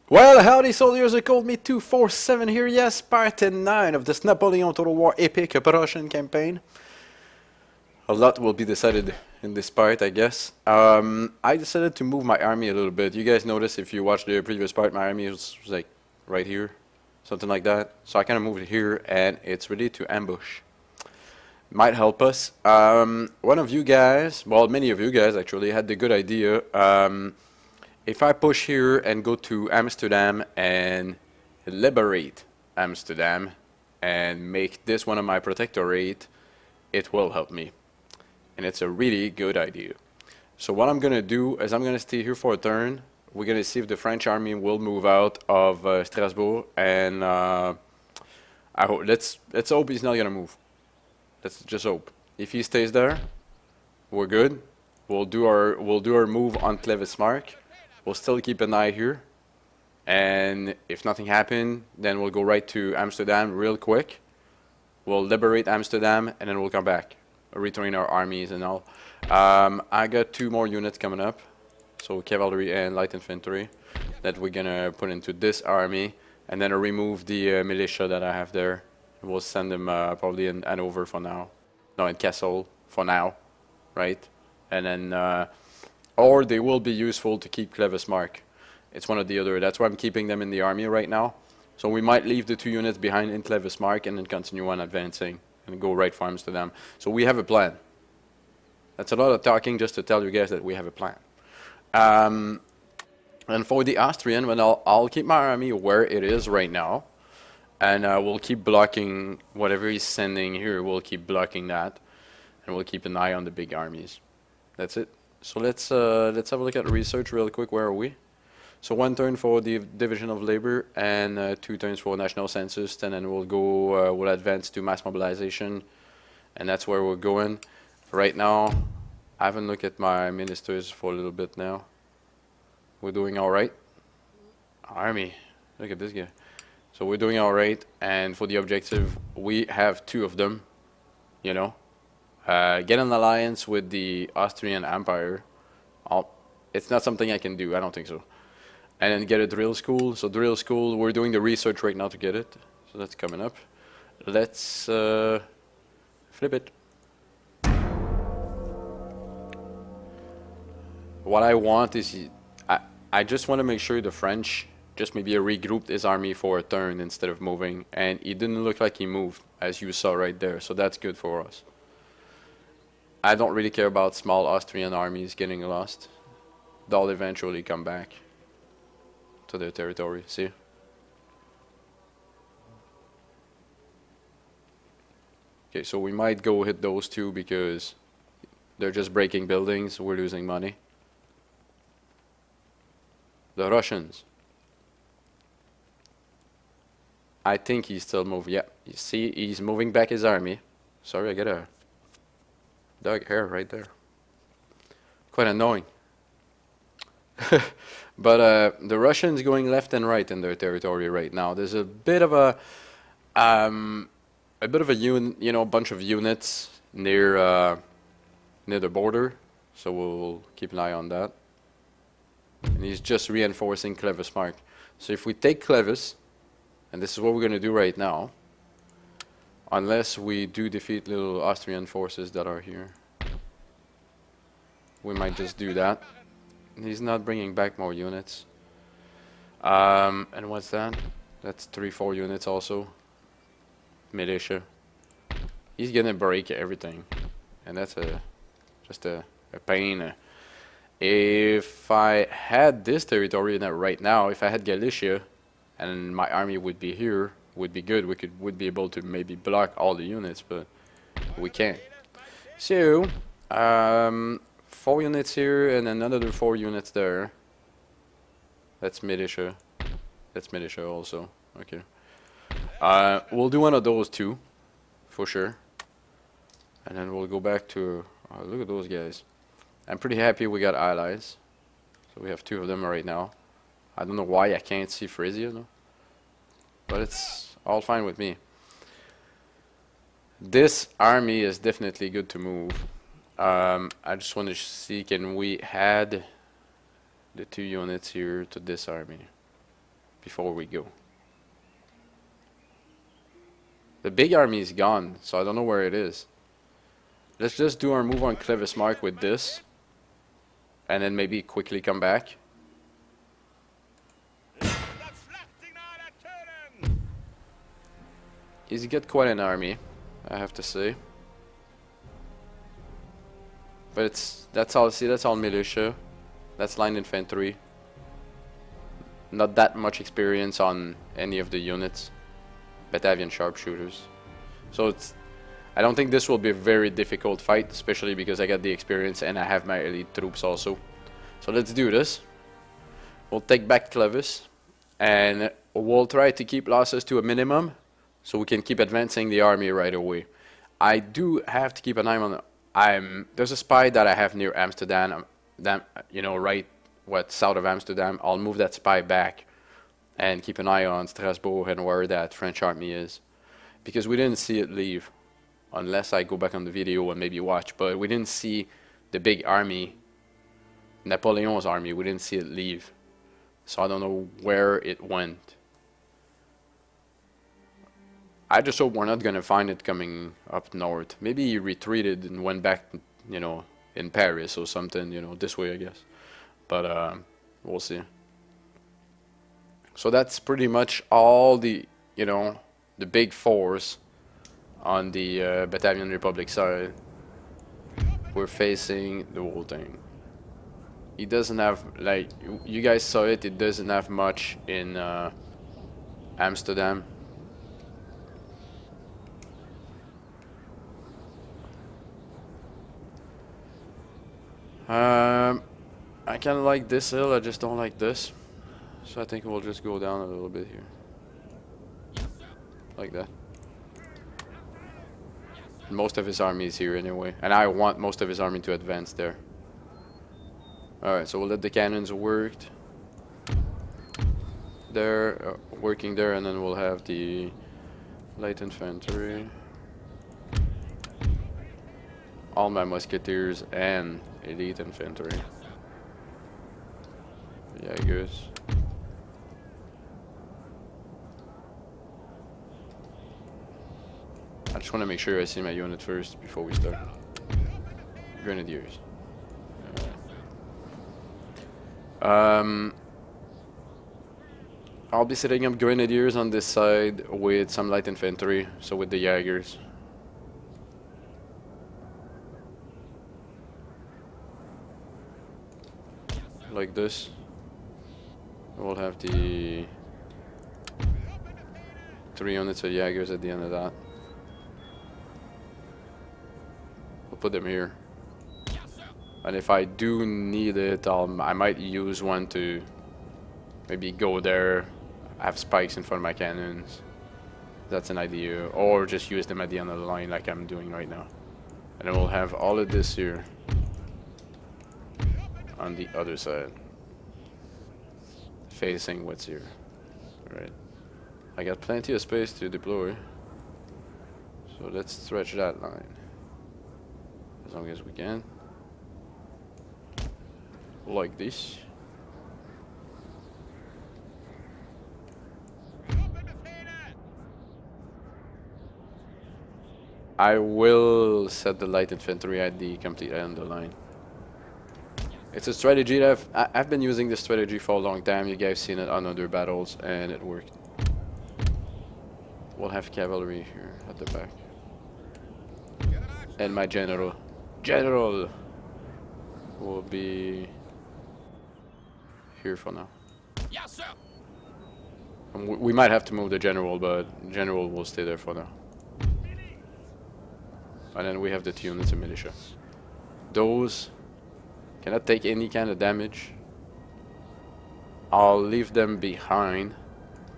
Well, howdy soldiers, they called me 247 here, yes, part 9 of this Napoleon Total War epic Prussian campaign. A lot will be decided in this part, I guess. I decided to move my army a little bit. You guys notice if you watched the previous part, my army was like right here, something like that. So I kind of moved it here, and it's ready to ambush. Might help us. One of you guys, well, many of you guys actually, had the good idea. If I push here and go to Amsterdam and liberate Amsterdam and make this one of my protectorate, it will help me. And it's a really good idea. So what I'm going to do is I'm going to stay here for a turn. We're going to see if the French army will move out of Strasbourg, and let's hope he's not going to move. Let's just hope. If he stays there, we're good. We'll do our move on Clevis Mark. We'll still keep an eye here, and if nothing happened, then we'll go right to Amsterdam real quick. We'll liberate Amsterdam, and then we'll come back, retrain our armies and all. I got 2 more units coming up, so cavalry and light infantry, that we're gonna put into this army, and then I'll remove the militia that I have there. We'll send them probably in Hanover for now, no, in Kassel for now, right? And then. Or they will be useful to keep Clevis Mark. It's one or the other. That's why I'm keeping them in the army right now. So we might leave the 2 units behind in Clevis Mark and then continue on advancing and go right for Amsterdam. So we have a plan. That's a lot of talking just to tell you guys that we have a plan. And for the Austrian, well, I'll keep my army where it is right now. And we'll keep blocking whatever he's sending here. We'll keep blocking that. And we'll keep an eye on the big armies. That's it. So let's have a look at research real quick. Where are we? So 1 turn for the Division of Labor and 2 turns for National Census, and then we'll advance to mass mobilization, and that's where we're going. Right now, I haven't looked at my ministers for a little bit now. We're doing all right. Army, look at this guy. So we're doing all right, and for the objective, we have 2 of them, you know. Get an alliance with the Austrian Empire. It's not something I can do, I don't think so. And then get a drill school. So drill school, we're doing the research right now to get it. So that's coming up. Let's flip it. What I want is, I just want to make sure the French just maybe regrouped his army for a turn instead of moving. And it didn't look like he moved, as you saw right there. So that's good for us. I don't really care about small Austrian armies getting lost. They'll eventually come back to their territory. See? Okay, so we might go hit those 2 because they're just breaking buildings. We're losing money. The Russians. I think he's still moving. Yeah, you see, he's moving back his army. Sorry, I got a dog hair right there. Quite annoying. But the Russians going left and right in their territory right now. There's a bit of a bunch of units near the border. So we'll keep an eye on that. And he's just reinforcing Clevis Mark. So if we take Clevis, and this is what we're going to do right now, unless we do defeat little Austrian forces that are here. We might just do that. He's not bringing back more units. And what's that? That's 3-4 units also. Militia. He's gonna break everything. And that's just a pain. If I had this territory right now, if I had Galicia, and my army would be here, would be good. Would be able to maybe block all the units, but we can't. So 4 units here and another 4 units there. That's militia. That's militia also. Okay. We'll do one of those 2 for sure, and then we'll go back to look at those guys. I'm pretty happy we got allies. So we have 2 of them right now. I don't know why I can't see Frisia though. But it's all fine with me. This army is definitely good to move. I just want to see, can we add the 2 units here to this army? before we go. The big army is gone, so I don't know where it is. Let's just do our move on Clevis Mark with this. And then maybe quickly come back. He's got quite an army, I have to say. But that's all. See, that's all militia. That's line infantry. Not that much experience on any of the units. Batavian sharpshooters. So I don't think this will be a very difficult fight, especially because I got the experience and I have my elite troops also. So let's do this. We'll take back Clevis and we'll try to keep losses to a minimum so we can keep advancing the army right away. I do have to keep an eye on there's a spy that I have near Amsterdam, you know, right south of Amsterdam. I'll move that spy back and keep an eye on Strasbourg and where that French army is, because we didn't see it leave, unless I go back on the video and maybe watch, but we didn't see the big army, Napoleon's army, we didn't see it leave, so I don't know where it went. I just hope we're not gonna find it coming up north. Maybe he retreated and went back, you know, in Paris or something, you know, this way I guess, but we'll see. So that's pretty much all the, you know, the big force on the Batavian Republic side. We're facing the whole thing. He doesn't have, like, you guys saw it, it doesn't have much in Amsterdam. I kind of like this hill, I just don't like this. So I think we'll just go down a little bit here. Like that. Most of his army is here anyway. And I want most of his army to advance there. Alright, so we'll let the cannons work. There, working there, and then we'll have the light infantry. All my musketeers and elite infantry. Yeah, good. I just want to make sure I see my unit first before we start. Grenadiers. I'll be setting up grenadiers on this side with some light infantry, so with the Jaegers. Like this. We'll have the 3 units of Jaegers at the end of that. We'll put them here. And if I do need it, I might use one to maybe go there, have spikes in front of my cannons. That's an idea. Or just use them at the end of the line like I'm doing right now. And then we'll have all of this here on the other side, facing what's here. Right. I got plenty of space to deploy, so let's stretch that line as long as we can, like this. I will set the light infantry at the complete end of the line. It's a strategy that I've been using this strategy for a long time. You guys seen it on other battles and it worked. We'll have cavalry here at the back. And my general will be here for now. Yes, sir. We might have to move the general, but general will stay there for now. And then we have the 2 units of militia. Those cannot take any kind of damage. I'll leave them behind,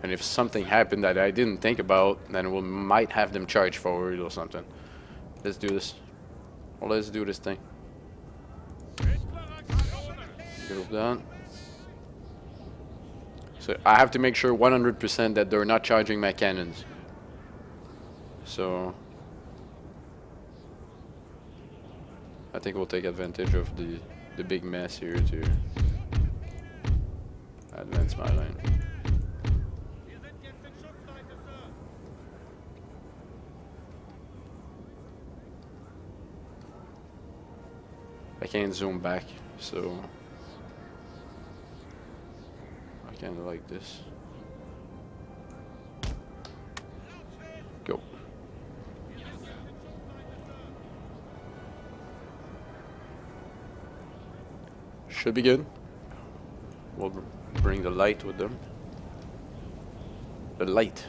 and if something happened that I didn't think about, then we might have them charge forward or something. Let's do this. Well, let's do this thing. Group down. So I have to make sure 100% that they're not charging my cannons. So I think we'll take advantage of the big mess here to advance my line. I can't zoom back, so I kind of like this. Go. Should be good. We'll bring the light with them. The light.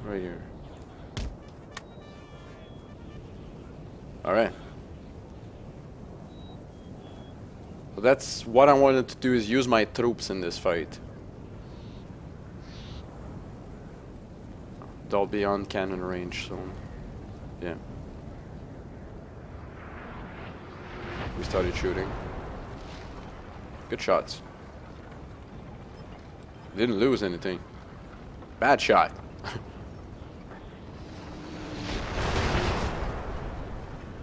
Right here. Alright. So that's what I wanted to do, is use my troops in this fight. They'll be on cannon range soon. Yeah. We started shooting. Good shots. Didn't lose anything. Bad shot.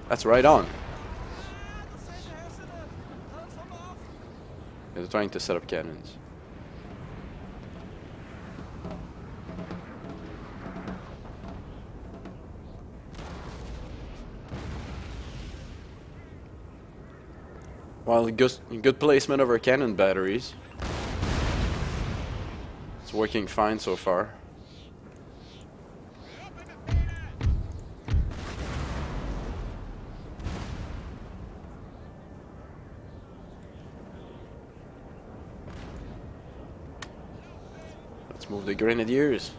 That's right on. They're trying to set up cannons. Well, good placement of our cannon batteries. It's working fine so far. Let's move the grenadiers.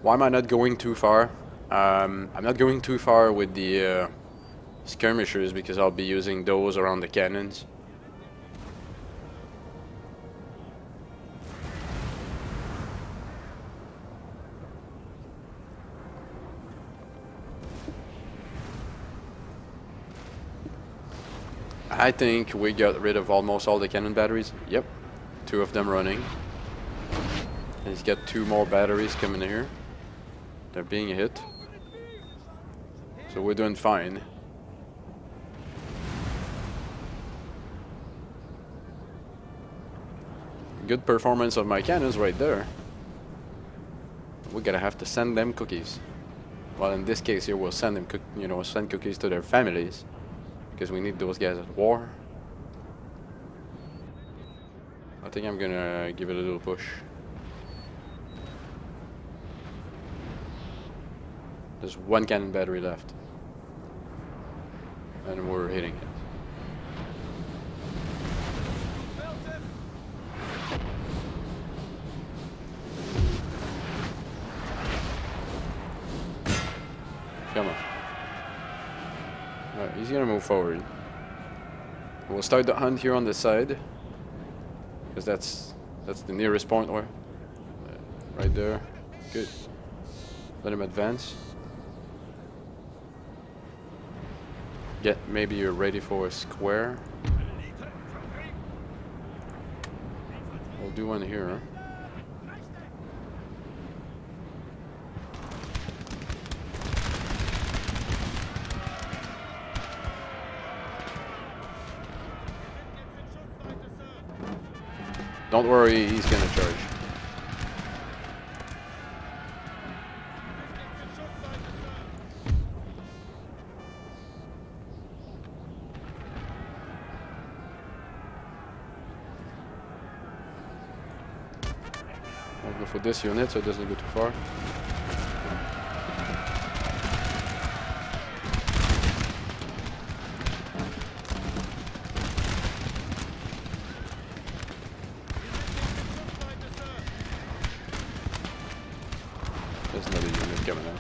Why am I not going too far? I'm not going too far with the skirmishers because I'll be using those around the cannons. I think we got rid of almost all the cannon batteries. Yep, 2 of them running. And he's got 2 more batteries coming here. They're being hit. So we're doing fine. Good performance of my cannons right there. We're gonna have to send them cookies. Well, in this case here, we'll send them, send cookies to their families, because we need those guys at war. I think I'm gonna give it a little push. There's 1 cannon battery left. And we're hitting it. Come on. Alright, he's gonna move forward. We'll start the hunt here on the side. Because that's the nearest point where. Right there. Good. Let him advance. Get, maybe you're ready for a square. We'll do one here. Huh? Don't worry, he's gonna charge. I'll go for this unit so it doesn't go too far. There's another unit coming out.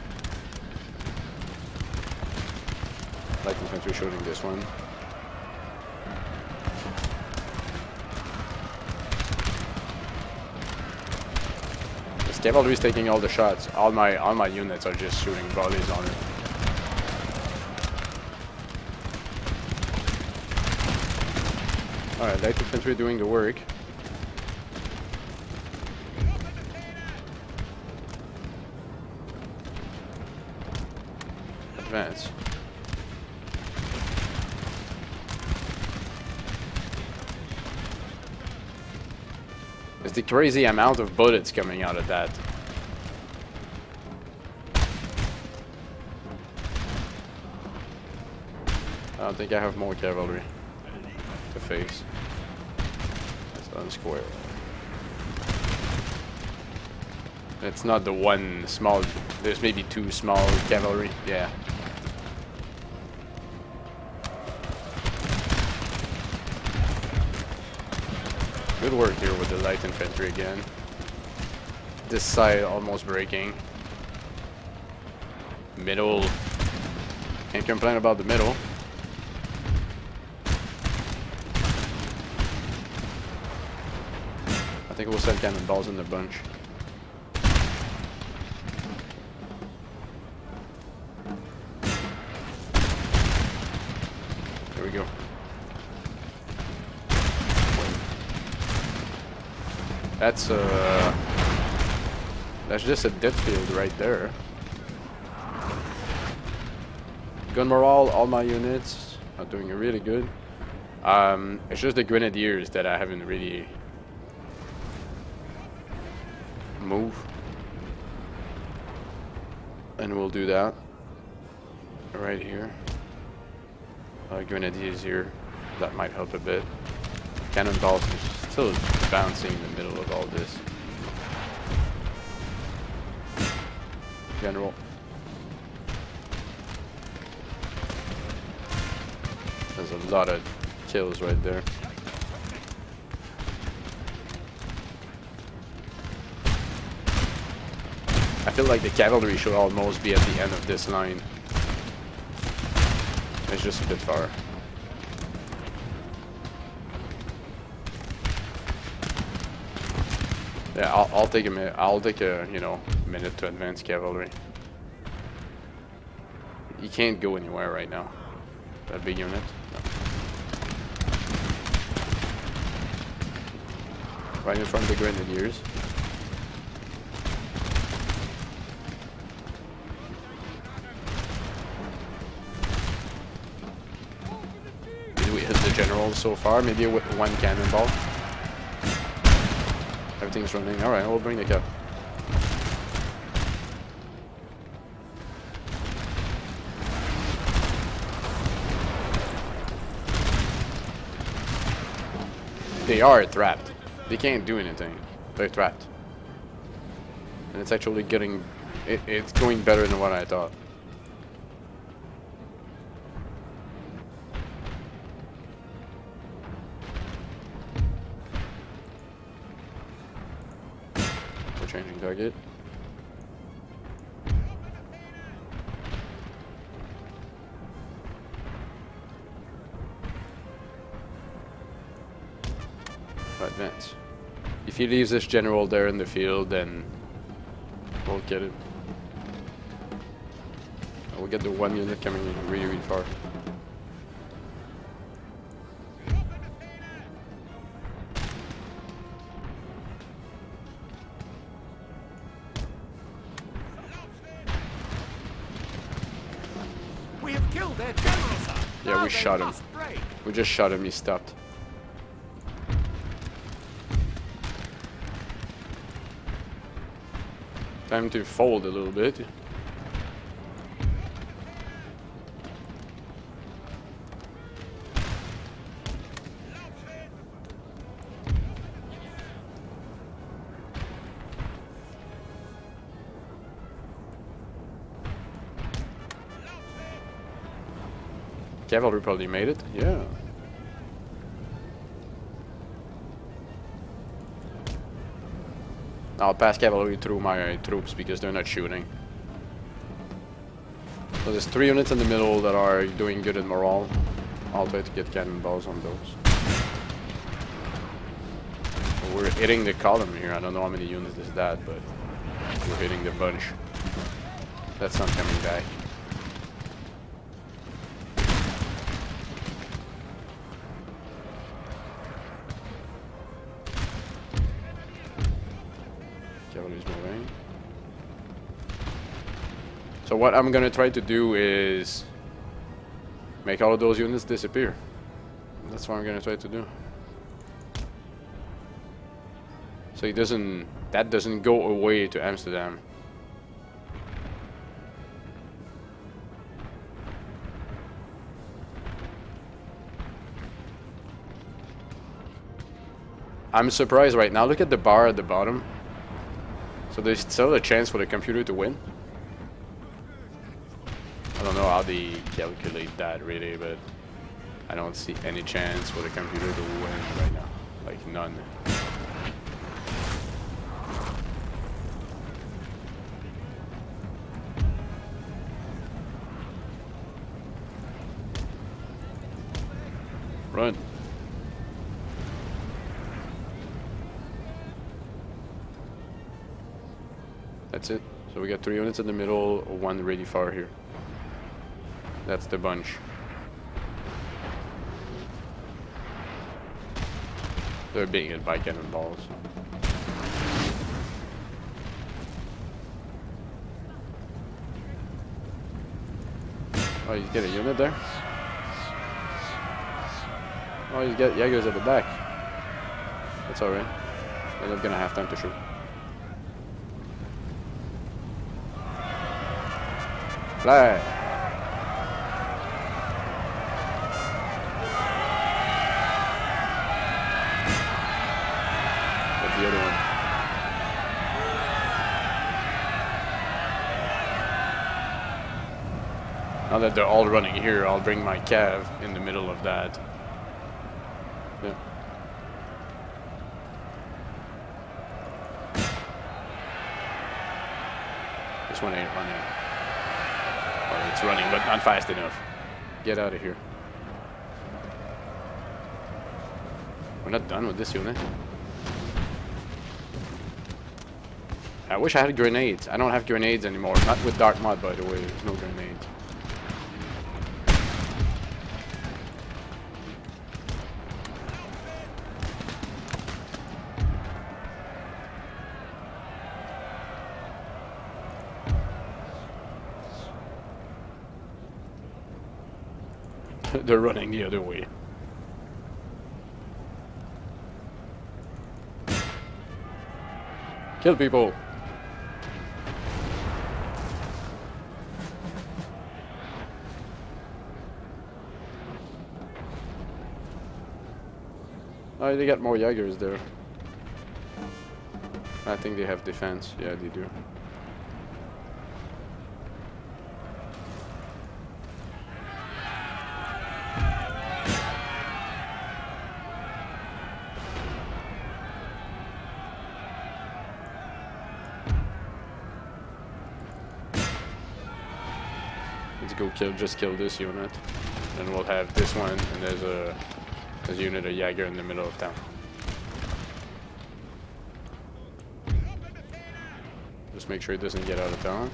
Light infantry shooting this one. Cavalry is taking all the shots. All my units are just shooting volleys on it. Alright, light infantry doing the work. Advance. It's the crazy amount of bullets coming out of that. I don't think I have more cavalry to face. It's unsquare. It's not the one small. There's maybe 2 small cavalry. Yeah. Good work here with the light infantry again. This side almost breaking. Middle. Can't complain about the middle. I think we'll send cannonballs in the bunch. There we go. That's just a dead field right there. Gun morale, all my units are doing really good. It's just the grenadiers that I haven't really moved. And we'll do that right here. Grenadiers here, that might help a bit. Cannonballs are still bouncing in the middle of all this. General. There's a lot of kills right there. I feel like the cavalry should almost be at the end of this line. It's just a bit far. Yeah, I'll take a minute. I'll take a minute to advance cavalry. You can't go anywhere right now. That big unit. No. Right in front of the grenadiers. Did we hit the general so far? Maybe with 1 cannonball. Everything's running. Alright, we'll bring the cap. They are trapped. They can't do anything. They're trapped. And it's actually getting... It's going better than what I thought. Changing target. Advance. If he leaves this general there in the field, then we'll get it. We'll get the 1 unit coming in really, really far. Yeah, we shot him. We just shot him, he stopped. Time to fold a little bit. Cavalry probably made it, yeah. I'll pass cavalry through my troops because they're not shooting. So there's 3 units in the middle that are doing good in morale. I'll try to get cannonballs on those. We're hitting the column here. I don't know how many units is that, but we're hitting the bunch. That's not coming back. Cavalry's moving. So what I'm gonna try to do is make all of those units disappear. That's what I'm gonna try to do. So he doesn't. That doesn't go away to Amsterdam. I'm surprised right now. Look at the bar at the bottom. So there's still a chance for the computer to win. I don't know how they calculate that really, but I don't see any chance for the computer to win right now. Like none. Run. That's it. So we got 3 units in the middle, 1 really far here. That's the bunch. They're being hit by cannonballs. Oh, you get a unit there? Oh, you get Jaegers at the back. That's alright. They're not gonna have time to shoot. Fly! That's the other one. Now that they're all running here, I'll bring my cav in the middle of that. Yeah. This one ain't running. Well, it's running, but not fast enough. Get out of here. We're not done with this unit. I wish I had grenades. I don't have grenades anymore. Not with Darthmod, by the way. There's no grenades. They're running the other way. Kill people. Oh, they got more Jaegers there. I think they have defense. Yeah, they do. Let's go just kill this unit. And we'll have this one, and there's a unit of Jaeger in the middle of town. Just make sure it doesn't get out of town.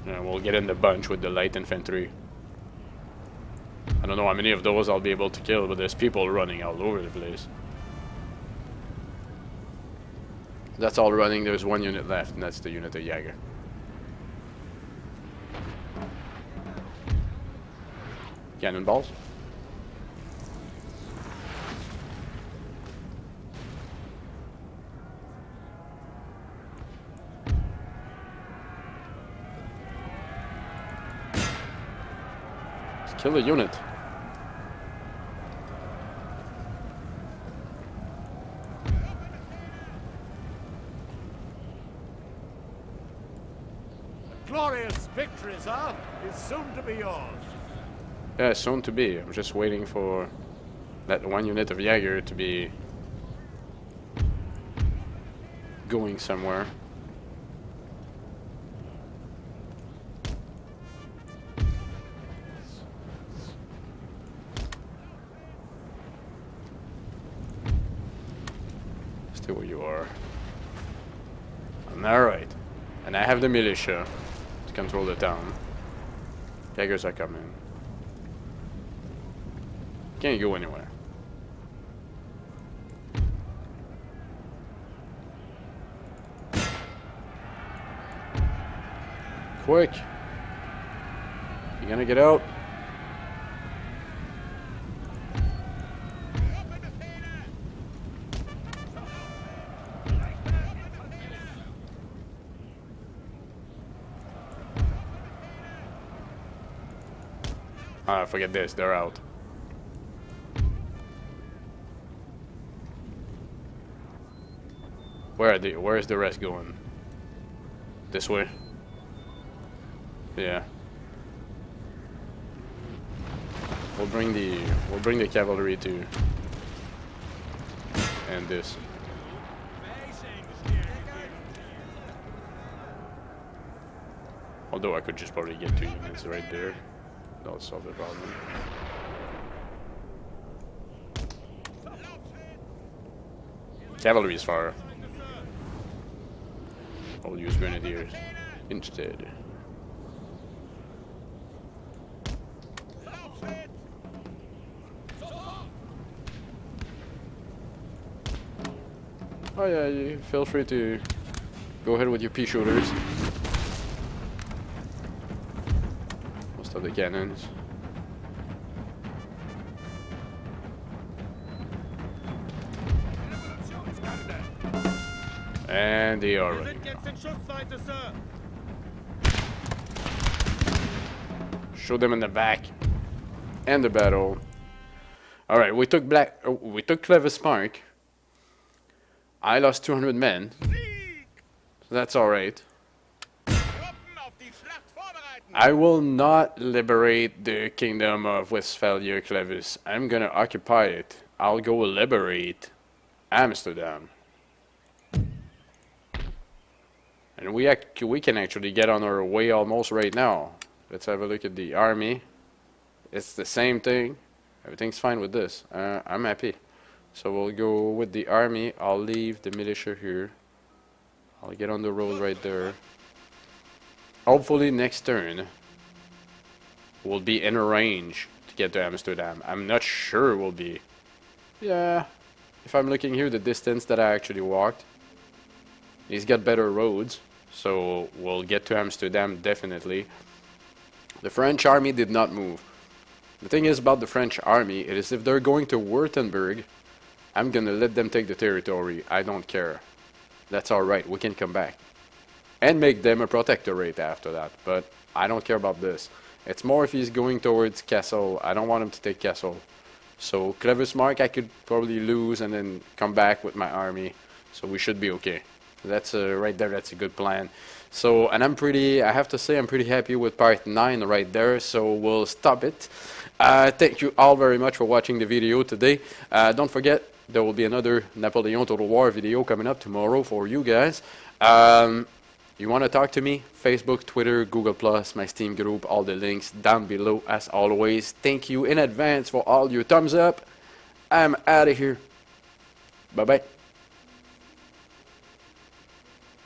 And we'll get in the bunch with the light infantry. I don't know how many of those I'll be able to kill, but there's people running all over the place. That's all running. There's 1 unit left, and that's the unit of Jaeger. Cannonballs. Let's kill a unit. Glorious victory, sir, is soon to be yours. Yeah, soon to be. I'm just waiting for that 1 unit of Jaeger to be going somewhere. Stay where you are. Alright. And I have the militia to control the town. Jaegers are coming. Can't go anywhere. Quick. You gonna get out? Ah, forget this, they're out. Where's the rest going? This way? Yeah. We'll bring the cavalry to end this. Although I could just probably get 2 units right there. That'll solve the problem. Cavalry is far. I'll use grenadiers instead. Oh yeah, you feel free to go ahead with your pea shooters. Most of the cannons. And they are running. Shoot them in the back. And the battle. Alright, we took Clevis Park. I lost 200 men. So that's alright. I will not liberate the kingdom of Westphalia, Clevis. I'm gonna occupy it. I'll go liberate Amsterdam. And we can actually get on our way almost right now. Let's have a look at the army. It's the same thing. Everything's fine with this. I'm happy. So we'll go with the army. I'll leave the militia here. I'll get on the road right there. Hopefully next turn we'll be in a range to get to Amsterdam. I'm not sure we'll be. Yeah. If I'm looking here, the distance that I actually walked, he's got better roads. So we'll get to Amsterdam definitely. The French army did not move. The thing is about the French army, it is if they're going to Württemberg, I'm gonna let them take the territory. I don't care. That's alright, we can come back. And make them a protectorate after that. But I don't care about this. It's more if he's going towards Kassel. I don't want him to take Kassel. So Clevis Mark I could probably lose and then come back with my army. So we should be okay. That's right there, that's a good plan. So, and I have to say I'm pretty happy with part 9 right there, so we'll stop it. Thank you all very much for watching the video today. Don't forget, there will be another Napoleon Total War video coming up tomorrow for you guys. You want to talk to me? Facebook, Twitter, Google+, my Steam group, all the links down below as always. Thank you in advance for all your thumbs up. I'm out of here. Bye-bye.